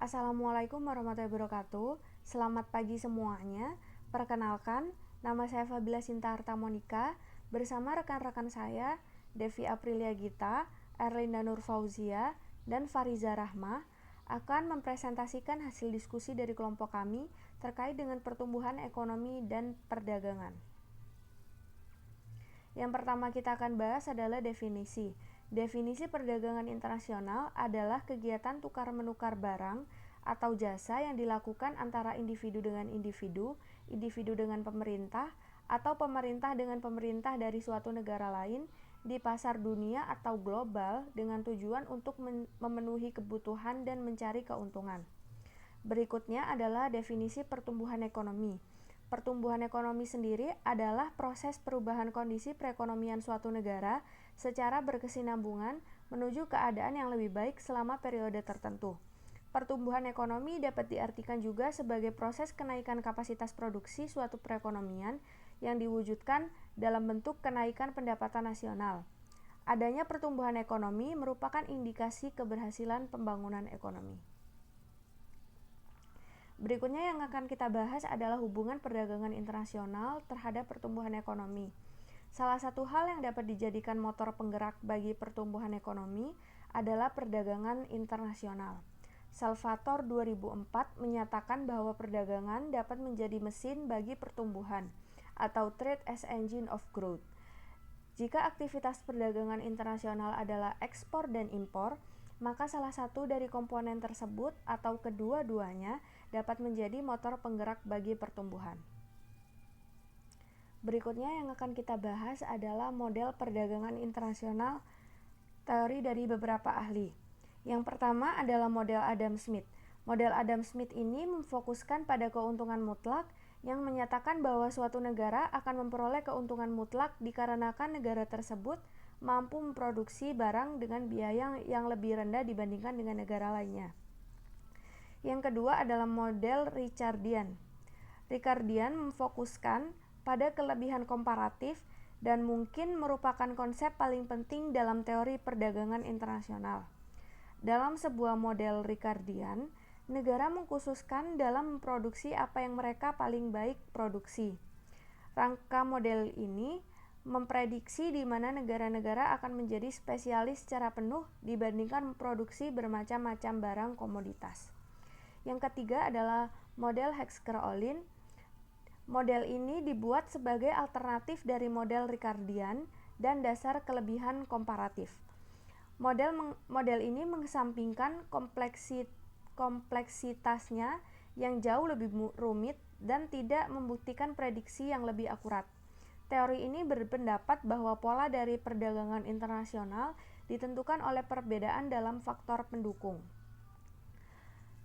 Assalamualaikum warahmatullahi wabarakatuh. Selamat pagi semuanya. Perkenalkan, nama saya Fabila Sinta Arta Monika. Bersama rekan-rekan saya, Devi Aprilia Gita, Erlinda Nur Fauzia, dan Fariza Rahma akan mempresentasikan hasil diskusi dari kelompok kami terkait dengan pertumbuhan ekonomi dan perdagangan. Yang pertama kita akan bahas adalah definisi. Definisi perdagangan internasional adalah kegiatan tukar-menukar barang atau jasa yang dilakukan antara individu dengan individu, individu dengan pemerintah, atau pemerintah dengan pemerintah dari suatu negara lain di pasar dunia atau global dengan tujuan untuk memenuhi kebutuhan dan mencari keuntungan. Berikutnya adalah definisi pertumbuhan ekonomi. Pertumbuhan ekonomi sendiri adalah proses perubahan kondisi perekonomian suatu negara secara berkesinambungan menuju keadaan yang lebih baik selama periode tertentu. Pertumbuhan ekonomi dapat diartikan juga sebagai proses kenaikan kapasitas produksi suatu perekonomian yang diwujudkan dalam bentuk kenaikan pendapatan nasional. Adanya pertumbuhan ekonomi merupakan indikasi keberhasilan pembangunan ekonomi. Berikutnya yang akan kita bahas adalah hubungan perdagangan internasional terhadap pertumbuhan ekonomi. Salah satu hal yang dapat dijadikan motor penggerak bagi pertumbuhan ekonomi adalah perdagangan internasional. Salvatore 2004 menyatakan bahwa perdagangan dapat menjadi mesin bagi pertumbuhan atau trade as engine of growth. Jika aktivitas perdagangan internasional adalah ekspor dan impor, maka salah satu dari komponen tersebut atau kedua-duanya dapat menjadi motor penggerak bagi pertumbuhan. Berikutnya yang akan kita bahas adalah model perdagangan internasional teori dari beberapa ahli. Yang pertama adalah model Adam Smith. Model Adam Smith ini memfokuskan pada keuntungan mutlak yang menyatakan bahwa suatu negara akan memperoleh keuntungan mutlak dikarenakan negara tersebut mampu memproduksi barang dengan biaya yang lebih rendah dibandingkan dengan negara lainnya. Yang kedua adalah model Ricardian. Ricardian memfokuskan pada kelebihan komparatif dan mungkin merupakan konsep paling penting dalam teori perdagangan internasional. Dalam sebuah model Ricardian, negara mengkhususkan dalam memproduksi apa yang mereka paling baik produksi. Rangka model ini memprediksi di mana negara-negara akan menjadi spesialis secara penuh dibandingkan memproduksi bermacam-macam barang komoditas. Yang ketiga adalah model Heckscher-Ohlin. Model ini dibuat sebagai alternatif dari model Ricardian dan dasar kelebihan komparatif. Model ini mengesampingkan kompleksitasnya yang jauh lebih rumit dan tidak membuktikan prediksi yang lebih akurat. Teori ini berpendapat bahwa pola dari perdagangan internasional ditentukan oleh perbedaan dalam faktor pendukung.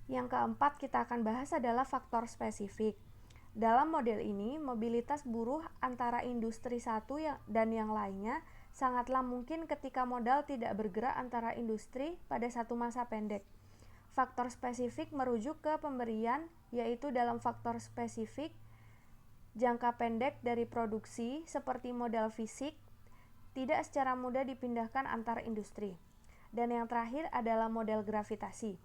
Yang keempat kita akan bahas adalah faktor spesifik. Dalam model ini, mobilitas buruh antara industri satu dan yang lainnya sangatlah mungkin ketika modal tidak bergerak antara industri pada satu masa pendek. Faktor spesifik merujuk ke pemberian, yaitu dalam faktor spesifik jangka pendek dari produksi seperti modal fisik tidak secara mudah dipindahkan antar industri. Dan yang terakhir adalah model gravitasi.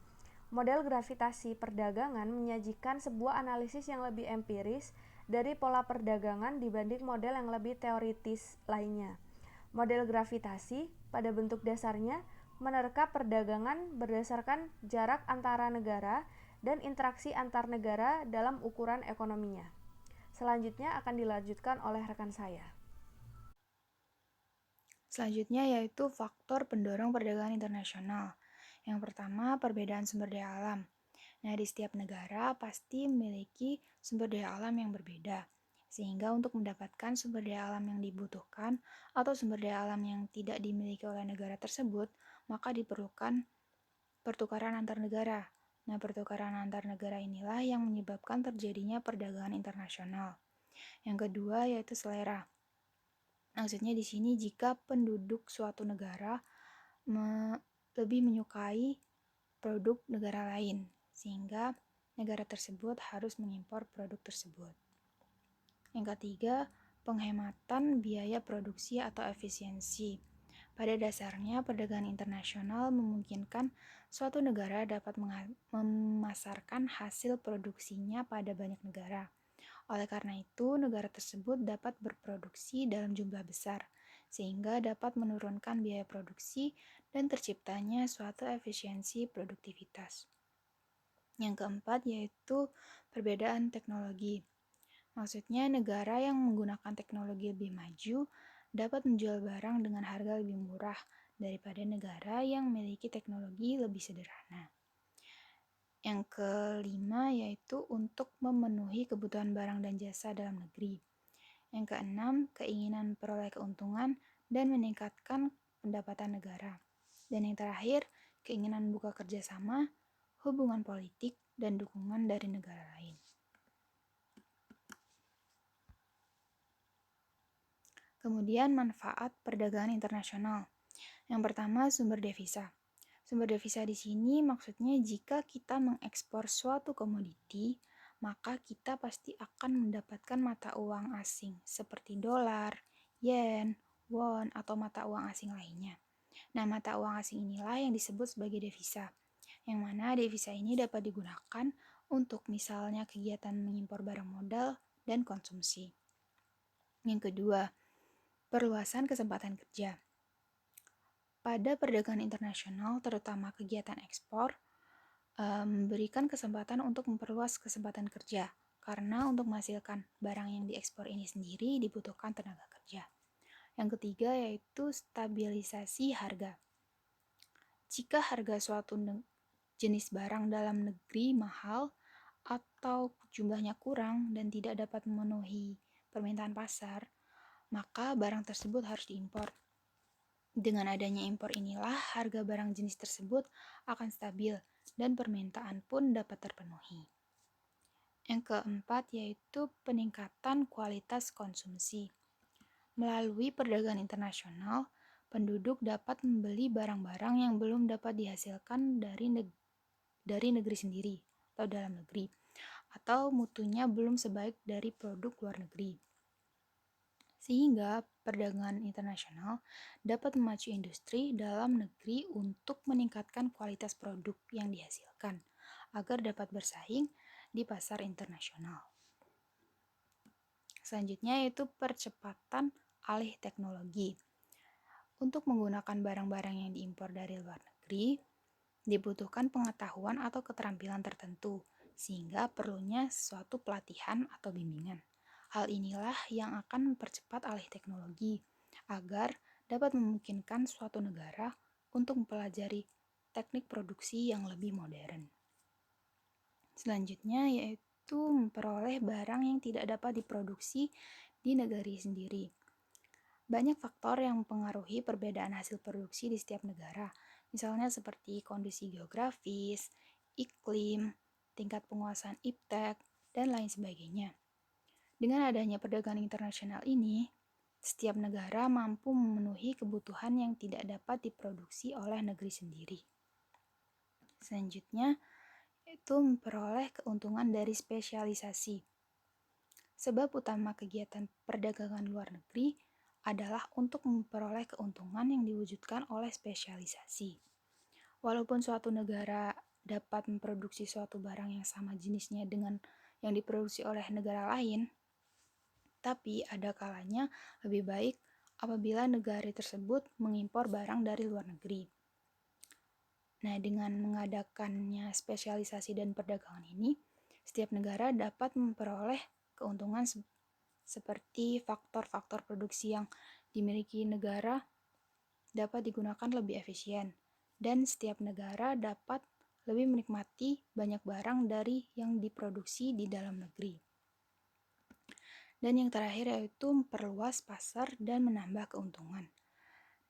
Model gravitasi perdagangan menyajikan sebuah analisis yang lebih empiris dari pola perdagangan dibanding model yang lebih teoritis lainnya. Model gravitasi pada bentuk dasarnya menerka perdagangan berdasarkan jarak antara negara dan interaksi antar negara dalam ukuran ekonominya. Selanjutnya akan dilanjutkan oleh rekan saya. Selanjutnya yaitu faktor pendorong perdagangan internasional. Yang pertama, perbedaan sumber daya alam. Nah, di setiap negara pasti memiliki sumber daya alam yang berbeda. Sehingga untuk mendapatkan sumber daya alam yang dibutuhkan atau sumber daya alam yang tidak dimiliki oleh negara tersebut, maka diperlukan pertukaran antar negara. Nah, pertukaran antar negara inilah yang menyebabkan terjadinya perdagangan internasional. Yang kedua yaitu selera. Maksudnya di sini jika penduduk suatu negara lebih menyukai produk negara lain, sehingga negara tersebut harus mengimpor produk tersebut. Yang ketiga, penghematan biaya produksi atau efisiensi. Pada dasarnya, perdagangan internasional memungkinkan suatu negara dapat memasarkan hasil produksinya pada banyak negara. Oleh karena itu, negara tersebut dapat berproduksi dalam jumlah besar, sehingga dapat menurunkan biaya produksi dan terciptanya suatu efisiensi produktivitas. Yang keempat yaitu perbedaan teknologi. Maksudnya negara yang menggunakan teknologi lebih maju dapat menjual barang dengan harga lebih murah daripada negara yang memiliki teknologi lebih sederhana. Yang kelima yaitu untuk memenuhi kebutuhan barang dan jasa dalam negeri. Yang keenam, keinginan peroleh keuntungan dan meningkatkan pendapatan negara. Dan yang terakhir, keinginan buka kerjasama, hubungan politik, dan dukungan dari negara lain. Kemudian manfaat perdagangan internasional. Yang pertama, sumber devisa. Sumber devisa di sini maksudnya jika kita mengekspor suatu komoditi, maka kita pasti akan mendapatkan mata uang asing seperti dolar, yen, won, atau mata uang asing lainnya. Nah, mata uang asing inilah yang disebut sebagai devisa, yang mana devisa ini dapat digunakan untuk misalnya kegiatan mengimpor barang modal dan konsumsi. Yang kedua, perluasan kesempatan kerja. Pada perdagangan internasional, terutama kegiatan ekspor, memberikan kesempatan untuk memperluas kesempatan kerja, karena untuk menghasilkan barang yang diekspor ini sendiri dibutuhkan tenaga kerja. Yang ketiga yaitu stabilisasi harga. Jika harga suatu jenis barang dalam negeri mahal atau jumlahnya kurang dan tidak dapat memenuhi permintaan pasar, maka barang tersebut harus diimpor. Dengan adanya impor inilah harga barang jenis tersebut akan stabil dan permintaan pun dapat terpenuhi. Yang keempat yaitu peningkatan kualitas konsumsi. Melalui perdagangan internasional, penduduk dapat membeli barang-barang yang belum dapat dihasilkan dari negeri sendiri atau dalam negeri, atau mutunya belum sebaik dari produk luar negeri. Sehingga perdagangan internasional dapat memacu industri dalam negeri untuk meningkatkan kualitas produk yang dihasilkan agar dapat bersaing di pasar internasional. Selanjutnya yaitu percepatan alih teknologi. Untuk menggunakan barang-barang yang diimpor dari luar negeri, dibutuhkan pengetahuan atau keterampilan tertentu, sehingga perlunya suatu pelatihan atau bimbingan. Hal inilah yang akan mempercepat alih teknologi agar dapat memungkinkan suatu negara untuk mempelajari teknik produksi yang lebih modern. Selanjutnya yaitu memperoleh barang yang tidak dapat diproduksi di negeri sendiri. Banyak faktor yang mempengaruhi perbedaan hasil produksi di setiap negara, misalnya seperti kondisi geografis, iklim, tingkat penguasaan iptek, dan lain sebagainya. Dengan adanya perdagangan internasional ini, setiap negara mampu memenuhi kebutuhan yang tidak dapat diproduksi oleh negeri sendiri. Selanjutnya, yaitu memperoleh keuntungan dari spesialisasi. Sebab utama kegiatan perdagangan luar negeri adalah untuk memperoleh keuntungan yang diwujudkan oleh spesialisasi. Walaupun suatu negara dapat memproduksi suatu barang yang sama jenisnya dengan yang diproduksi oleh negara lain, tapi ada kalanya lebih baik apabila negara tersebut mengimpor barang dari luar negeri. Nah, dengan mengadakannya spesialisasi dan perdagangan ini, setiap negara dapat memperoleh keuntungan seperti faktor-faktor produksi yang dimiliki negara dapat digunakan lebih efisien, dan setiap negara dapat lebih menikmati banyak barang dari yang diproduksi di dalam negeri. Dan yang terakhir yaitu memperluas pasar dan menambah keuntungan.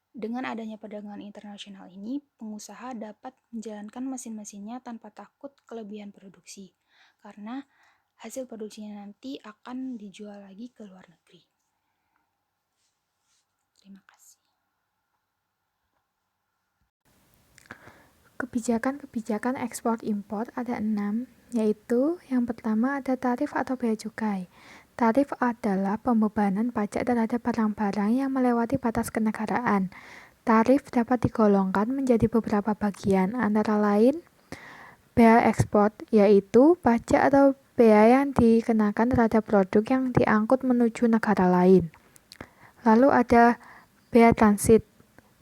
Dengan adanya perdagangan internasional ini, pengusaha dapat menjalankan mesin-mesinnya tanpa takut kelebihan produksi, karena hasil produksinya nanti akan dijual lagi ke luar negeri. Terima kasih. Kebijakan-kebijakan ekspor-impor ada 6, yaitu yang pertama ada tarif atau bea cukai. Tarif adalah pembebanan pajak terhadap barang-barang yang melewati batas kenegaraan. Tarif dapat digolongkan menjadi beberapa bagian, antara lain bea ekspor, yaitu pajak atau bea yang dikenakan terhadap produk yang diangkut menuju negara lain. Lalu ada bea transit,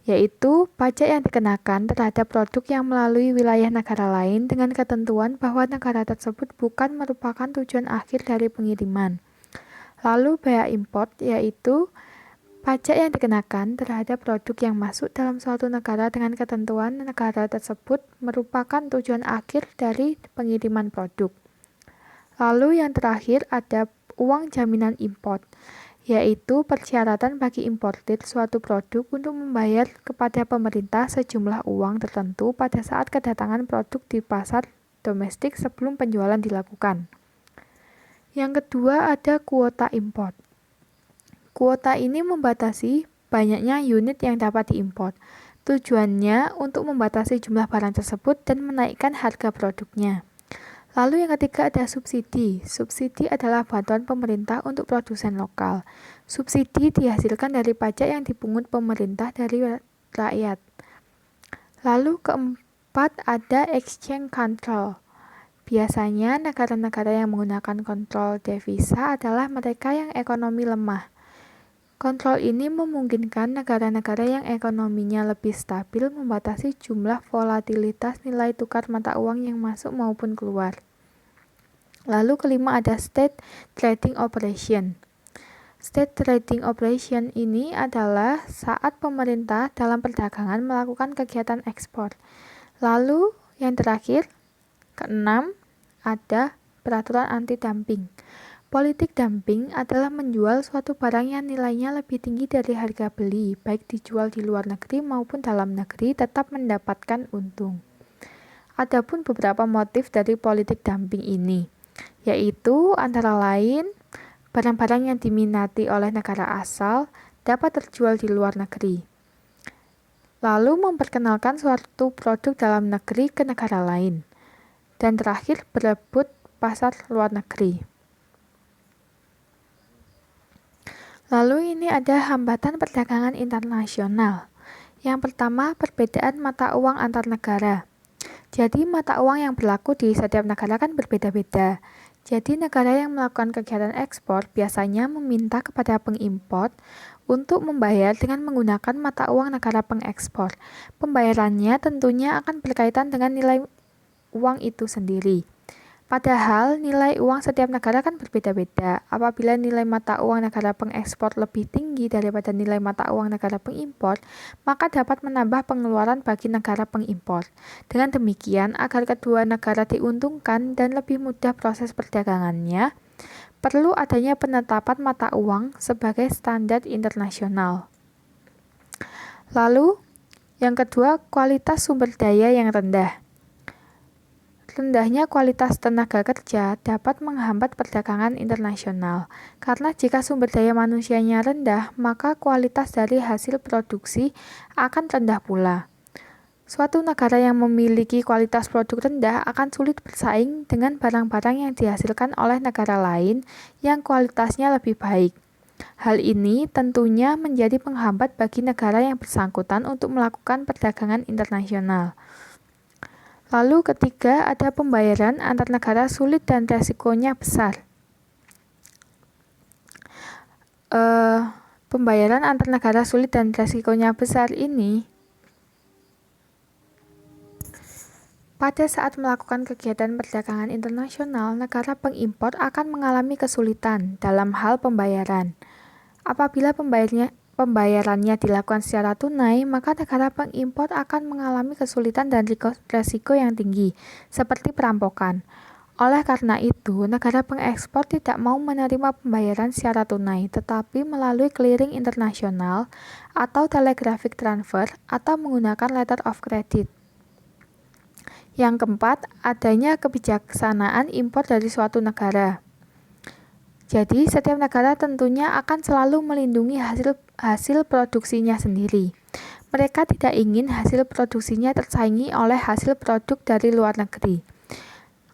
yaitu pajak yang dikenakan terhadap produk yang melalui wilayah negara lain dengan ketentuan bahwa negara tersebut bukan merupakan tujuan akhir dari pengiriman. Lalu bea impor, yaitu pajak yang dikenakan terhadap produk yang masuk dalam suatu negara dengan ketentuan negara tersebut merupakan tujuan akhir dari pengiriman produk. Lalu yang terakhir ada uang jaminan impor, yaitu persyaratan bagi importir suatu produk untuk membayar kepada pemerintah sejumlah uang tertentu pada saat kedatangan produk di pasar domestik sebelum penjualan dilakukan. Yang kedua ada kuota impor. Kuota ini membatasi banyaknya unit yang dapat diimpor. Tujuannya untuk membatasi jumlah barang tersebut dan menaikkan harga produknya. Lalu yang ketiga ada subsidi. Subsidi adalah bantuan pemerintah untuk produsen lokal. Subsidi dihasilkan dari pajak yang dipungut pemerintah dari rakyat. Lalu keempat ada exchange control. Biasanya negara-negara yang menggunakan kontrol devisa adalah mereka yang ekonomi lemah. Kontrol ini memungkinkan negara-negara yang ekonominya lebih stabil membatasi jumlah volatilitas nilai tukar mata uang yang masuk maupun keluar. Lalu kelima ada state trading operation. State trading operation ini adalah saat pemerintah dalam perdagangan melakukan kegiatan ekspor. Lalu yang terakhir, keenam, ada peraturan anti-dumping. Politik dumping adalah menjual suatu barang yang nilainya lebih tinggi dari harga beli, baik dijual di luar negeri maupun dalam negeri, tetap mendapatkan untung. Adapun beberapa motif dari politik dumping ini, yaitu antara lain barang-barang yang diminati oleh negara asal dapat terjual di luar negeri. Lalu memperkenalkan suatu produk dalam negeri ke negara lain. Dan terakhir berebut pasar luar negeri. Lalu ini ada hambatan perdagangan internasional. Yang pertama, perbedaan mata uang antar negara. Jadi mata uang yang berlaku di setiap negara kan berbeda-beda. Jadi negara yang melakukan kegiatan ekspor biasanya meminta kepada pengimpor untuk membayar dengan menggunakan mata uang negara pengekspor. Pembayarannya tentunya akan berkaitan dengan nilai uang itu sendiri. Padahal nilai uang setiap negara kan berbeda-beda. Apabila nilai mata uang negara pengekspor lebih tinggi daripada nilai mata uang negara pengimpor, maka dapat menambah pengeluaran bagi negara pengimpor. Dengan demikian, agar kedua negara diuntungkan dan lebih mudah proses perdagangannya, perlu adanya penetapan mata uang sebagai standar internasional. Lalu, yang kedua, kualitas sumber daya yang rendah. Rendahnya kualitas tenaga kerja dapat menghambat perdagangan internasional, karena jika sumber daya manusianya rendah, maka kualitas dari hasil produksi akan rendah pula. Suatu negara yang memiliki kualitas produk rendah akan sulit bersaing dengan barang-barang yang dihasilkan oleh negara lain yang kualitasnya lebih baik. Hal ini tentunya menjadi penghambat bagi negara yang bersangkutan untuk melakukan perdagangan internasional. Lalu ketiga, ada pembayaran antar negara sulit dan resikonya besar. Pembayaran antar negara sulit dan resikonya besar ini pada saat melakukan kegiatan perdagangan internasional, negara pengimpor akan mengalami kesulitan dalam hal pembayaran. Apabila pembayarannya dilakukan secara tunai, maka negara pengimpor akan mengalami kesulitan dan risiko yang tinggi, seperti perampokan. Oleh karena itu, negara pengekspor tidak mau menerima pembayaran secara tunai, tetapi melalui clearing internasional atau telegraphic transfer atau menggunakan letter of credit. Yang keempat, adanya kebijaksanaan impor dari suatu negara. Jadi, setiap negara tentunya akan selalu melindungi hasil produksinya sendiri. Mereka tidak ingin hasil produksinya tersaingi oleh hasil produk dari luar negeri.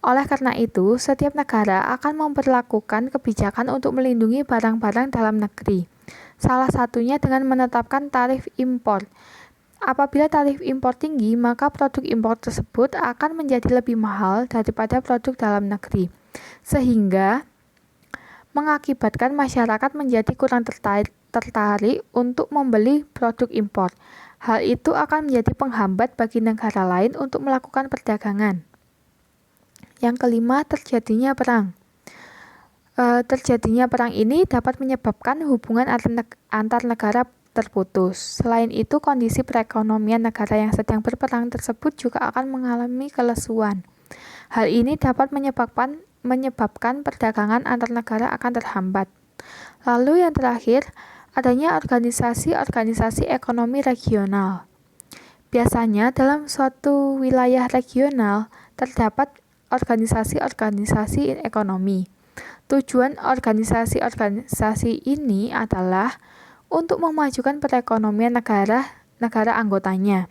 Oleh karena itu, setiap negara akan memperlakukan kebijakan untuk melindungi barang-barang dalam negeri. Salah satunya dengan menetapkan tarif impor. apabila tarif impor tinggi, maka produk impor tersebut akan menjadi lebih mahal daripada produk dalam negeri, sehingga mengakibatkan masyarakat menjadi kurang tertarik untuk membeli produk impor. Hal itu akan menjadi penghambat bagi negara lain untuk melakukan perdagangan. Yang kelima, terjadinya perang. Terjadinya perang ini dapat menyebabkan hubungan antar negara terputus. Selain itu, kondisi perekonomian negara yang sedang berperang tersebut juga akan mengalami kelesuan. Hal ini dapat menyebabkan perdagangan antar negara akan terhambat. Lalu yang terakhir, adanya organisasi-organisasi ekonomi regional. Biasanya dalam suatu wilayah regional terdapat organisasi-organisasi ekonomi. Tujuan organisasi-organisasi ini adalah untuk memajukan perekonomian negara anggotanya.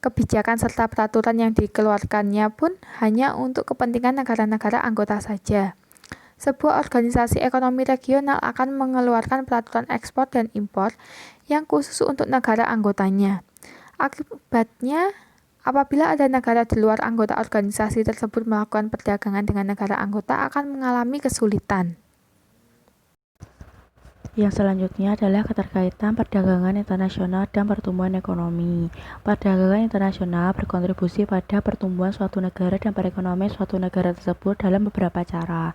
Kebijakan serta peraturan yang dikeluarkannya pun hanya untuk kepentingan negara-negara anggota saja. Sebuah organisasi ekonomi regional akan mengeluarkan peraturan ekspor dan impor yang khusus untuk negara anggotanya. Akibatnya, apabila ada negara di luar anggota organisasi tersebut melakukan perdagangan dengan negara anggota akan mengalami kesulitan. Yang selanjutnya adalah keterkaitan perdagangan internasional dan pertumbuhan ekonomi. Perdagangan internasional berkontribusi pada pertumbuhan suatu negara dan perekonomian suatu negara tersebut dalam beberapa cara.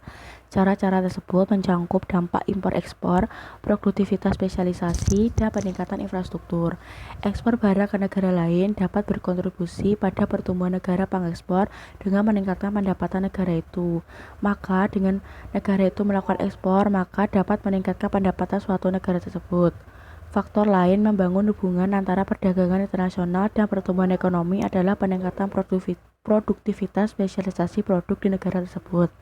Cara-cara tersebut mencakup dampak impor-ekspor, produktivitas spesialisasi, dan peningkatan infrastruktur. Ekspor barang ke negara lain dapat berkontribusi pada pertumbuhan negara pengekspor dengan meningkatkan pendapatan negara itu. Maka dengan negara itu melakukan ekspor, maka dapat meningkatkan pendapatan suatu negara tersebut. Faktor lain membangun hubungan antara perdagangan internasional dan pertumbuhan ekonomi adalah peningkatan produktivitas spesialisasi produk di negara tersebut.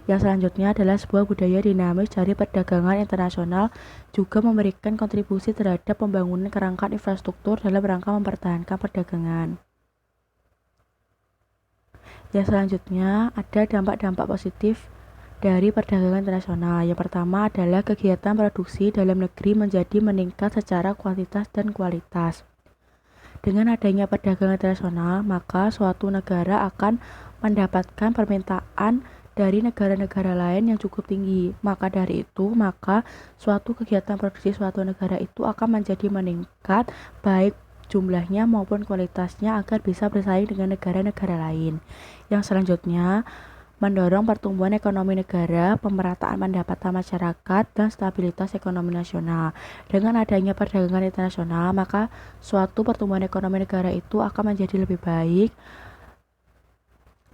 Yang selanjutnya adalah sebuah budaya dinamis dari perdagangan internasional juga memberikan kontribusi terhadap pembangunan kerangka infrastruktur dalam rangka mempertahankan perdagangan. Yang selanjutnya ada dampak-dampak positif dari perdagangan internasional. Yang pertama adalah kegiatan produksi dalam negeri menjadi meningkat secara kuantitas dan kualitas. Dengan adanya perdagangan internasional, maka suatu negara akan mendapatkan permintaan dari negara-negara lain yang cukup tinggi. Maka dari itu, suatu kegiatan produksi suatu negara itu akan menjadi meningkat baik jumlahnya maupun kualitasnya agar bisa bersaing dengan negara-negara lain. Yang selanjutnya, mendorong pertumbuhan ekonomi negara, pemerataan pendapatan masyarakat, dan stabilitas ekonomi nasional. Dengan adanya perdagangan internasional, maka suatu pertumbuhan ekonomi negara itu akan menjadi lebih baik.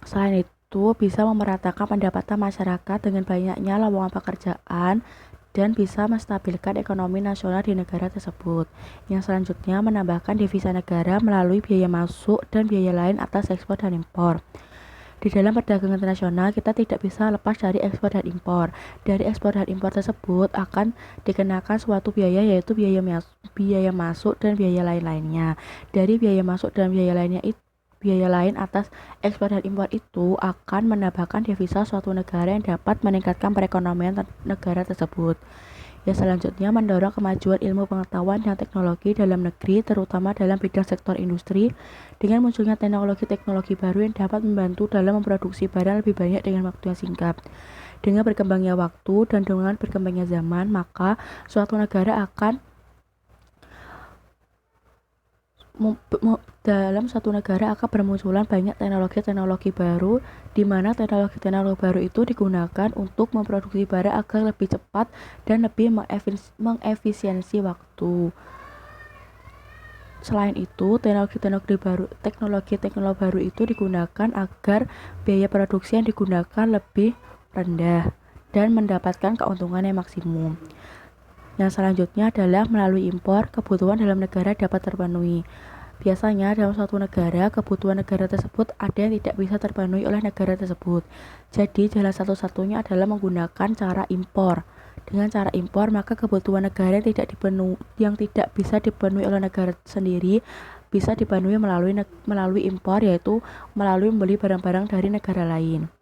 Selain itu, bisa memeratakan pendapatan masyarakat dengan banyaknya lowongan pekerjaan dan bisa menstabilkan ekonomi nasional di negara tersebut. Yang selanjutnya menambahkan devisa negara melalui biaya masuk dan biaya lain atas ekspor dan impor. Di dalam perdagangan internasional, kita tidak bisa lepas dari ekspor dan impor. Dari ekspor dan impor tersebut akan dikenakan suatu biaya, yaitu biaya masuk dan biaya lain-lainnya. Dari biaya masuk dan biaya lain atas ekspor dan impor itu akan menambahkan devisa suatu negara yang dapat meningkatkan perekonomian negara tersebut. Yang selanjutnya mendorong kemajuan ilmu pengetahuan dan teknologi dalam negeri, terutama dalam bidang sektor industri, dengan munculnya teknologi-teknologi baru yang dapat membantu dalam memproduksi barang lebih banyak dengan waktu yang singkat. Dengan berkembangnya waktu dan dengan berkembangnya zaman, maka suatu negara akan dalam suatu negara akan bermunculan banyak teknologi-teknologi baru, di mana teknologi-teknologi baru itu digunakan untuk memproduksi barang agar lebih cepat dan lebih mengefisiensi waktu. Selain itu, teknologi-teknologi baru itu digunakan agar biaya produksi yang digunakan lebih rendah dan mendapatkan keuntungan yang maksimum. Yang selanjutnya adalah melalui impor, kebutuhan dalam negara dapat terpenuhi. Biasanya dalam suatu negara, kebutuhan negara tersebut ada yang tidak bisa terpenuhi oleh negara tersebut. Jadi, jalan satu-satunya adalah menggunakan cara impor. Dengan cara impor, maka kebutuhan negara yang tidak bisa dipenuhi oleh negara sendiri bisa dipenuhi melalui impor, yaitu melalui membeli barang-barang dari negara lain.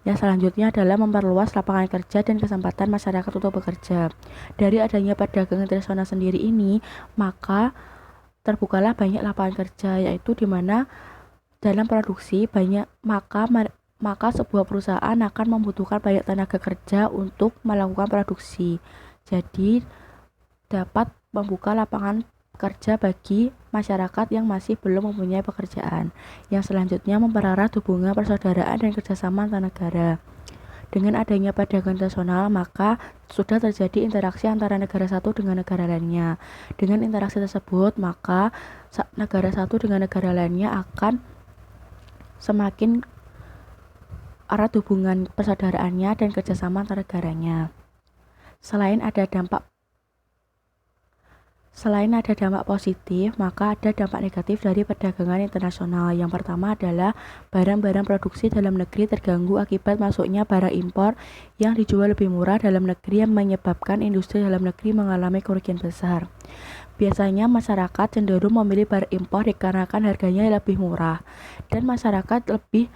Yang selanjutnya adalah memperluas lapangan kerja dan kesempatan masyarakat untuk bekerja. Dari adanya perdagangan internasional sendiri ini, maka terbukalah banyak lapangan kerja, yaitu di mana dalam produksi banyak maka sebuah perusahaan akan membutuhkan banyak tenaga kerja untuk melakukan produksi. Jadi dapat membuka lapangan kerja bagi masyarakat yang masih belum mempunyai pekerjaan. Yang selanjutnya mempererat hubungan persaudaraan dan kerjasama antar negara. Dengan adanya perdagangan internasional, maka sudah terjadi interaksi antara negara satu dengan negara lainnya. Dengan interaksi tersebut, maka negara satu dengan negara lainnya akan semakin erat hubungan persaudaraannya dan kerjasama antar negaranya. Selain ada dampak positif, maka ada dampak negatif dari perdagangan internasional. Yang pertama adalah barang-barang produksi dalam negeri terganggu akibat masuknya barang impor yang dijual lebih murah dalam negeri yang menyebabkan industri dalam negeri mengalami kerugian besar. Biasanya masyarakat cenderung memilih barang impor dikarenakan harganya lebih murah dan masyarakat lebih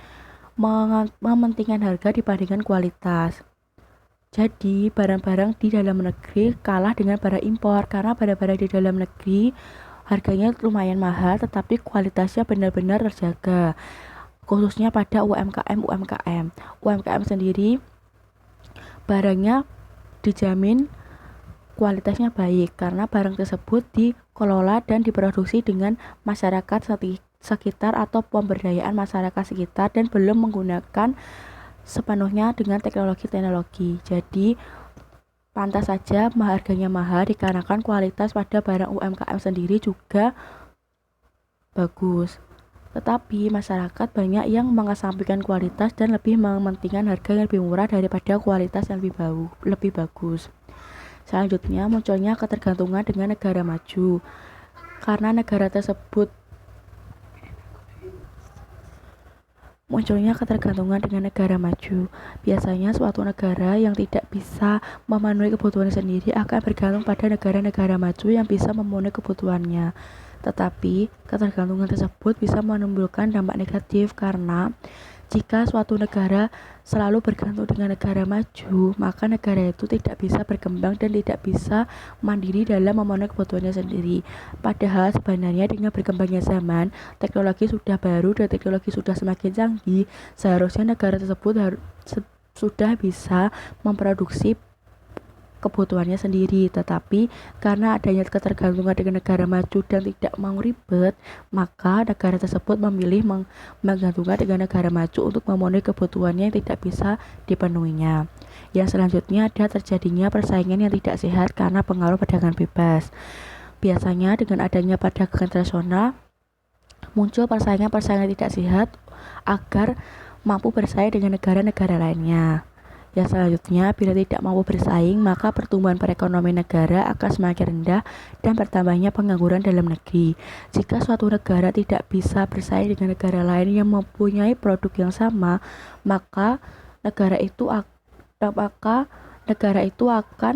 mementingkan harga dibandingkan kualitas. Jadi, barang-barang di dalam negeri kalah dengan barang impor karena barang-barang di dalam negeri harganya lumayan mahal tetapi kualitasnya benar-benar terjaga. Khususnya pada UMKM. UMKM sendiri barangnya dijamin kualitasnya baik karena barang tersebut dikelola dan diproduksi dengan masyarakat sekitar atau pemberdayaan masyarakat sekitar dan belum menggunakan sepenuhnya dengan teknologi. Jadi pantas saja harganya mahal dikarenakan kualitas pada barang UMKM sendiri juga bagus. Tetapi masyarakat banyak yang mengesampingkan kualitas dan lebih mementingkan harga yang lebih murah daripada kualitas yang lebih bagus. Selanjutnya munculnya ketergantungan dengan negara maju. Karena negara tersebut munculnya ketergantungan dengan negara maju. Biasanya suatu negara yang tidak bisa memenuhi kebutuhan sendiri akan bergantung pada negara-negara maju yang bisa memenuhi kebutuhannya. Tetapi ketergantungan tersebut bisa menimbulkan dampak negatif karena jika suatu negara selalu bergantung dengan negara maju, maka negara itu tidak bisa berkembang dan tidak bisa mandiri dalam memenuhi kebutuhannya sendiri. Padahal sebenarnya dengan berkembangnya zaman, teknologi sudah baru dan teknologi sudah semakin canggih, seharusnya negara tersebut sudah bisa memproduksi kebutuhannya sendiri, tetapi karena adanya ketergantungan dengan negara maju dan tidak mau ribet, maka negara tersebut memilih menggantungkan dengan negara maju untuk memenuhi kebutuhannya yang tidak bisa dipenuhinya. Yang selanjutnya ada terjadinya persaingan yang tidak sehat karena pengaruh perdagangan bebas. Biasanya dengan adanya perdagangan internasional muncul persaingan tidak sehat agar mampu bersaing dengan negara-negara lainnya. Yang selanjutnya, bila tidak mampu bersaing, maka pertumbuhan perekonomian negara akan semakin rendah dan bertambahnya pengangguran dalam negeri. Jika suatu negara tidak bisa bersaing dengan negara lain yang mempunyai produk yang sama, maka negara itu akan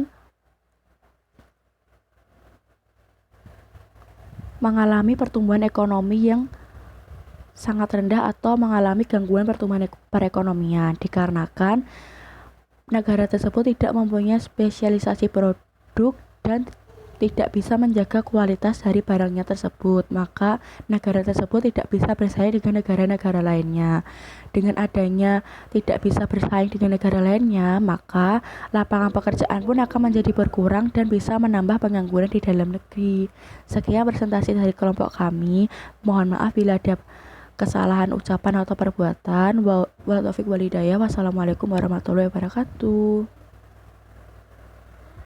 mengalami pertumbuhan ekonomi yang sangat rendah atau mengalami gangguan pertumbuhan perekonomian dikarenakan negara tersebut tidak mempunyai spesialisasi produk dan tidak bisa menjaga kualitas dari barangnya tersebut, maka negara tersebut tidak bisa bersaing dengan negara-negara lainnya. Dengan adanya tidak bisa bersaing dengan negara lainnya, maka lapangan pekerjaan pun akan menjadi berkurang dan bisa menambah pengangguran di dalam negeri. Sekian presentasi dari kelompok kami. Mohon maaf bila ada kesalahan ucapan atau perbuatan. Wassalamualaikum warahmatullahi wabarakatuh.